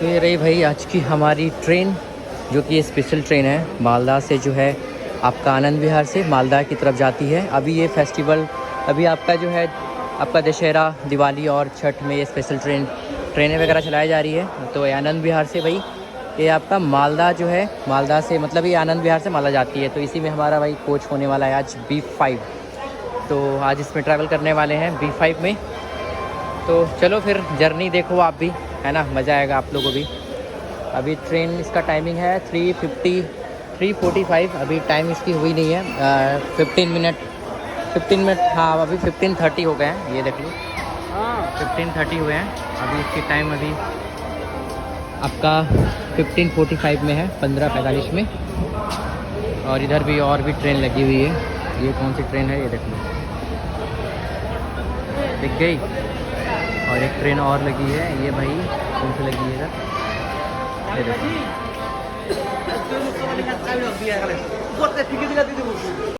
तो ये रही भाई आज की हमारी ट्रेन, जो कि ये स्पेशल ट्रेन है मालदा से, जो है आपका आनंद विहार से मालदा की तरफ जाती है। अभी ये फेस्टिवल, अभी आपका जो है आपका दशहरा, दिवाली और छठ में ये स्पेशल ट्रेनें वगैरह चलाई जा रही है। तो ये आनंद विहार से भाई ये आपका मालदा जो है, मालदा से मतलब ये आनंद विहार से मालदा जाती है। तो इसी में हमारा भाई कोच होने वाला है आज B5। तो आज इसमें ट्रैवल करने वाले हैं B5 में। तो चलो फिर जर्नी देखो आप भी, है ना, मज़ा आएगा आप लोगों को भी। अभी ट्रेन इसका टाइमिंग है 3:45। अभी टाइम इसकी हुई नहीं है, 15 मिनट, हाँ अभी 15:30 हो गए हैं। ये देख लो 15:30 हुए हैं। अभी इसकी टाइम अभी आपका 15:45 में है, 15:45 में। और इधर भी और भी ट्रेन लगी हुई है। ये कौन सी ट्रेन है ये देख लो, दिख गई। और एक ट्रेन और लगी है, ये भाई कौन सी लगी है इधर, ये देखो।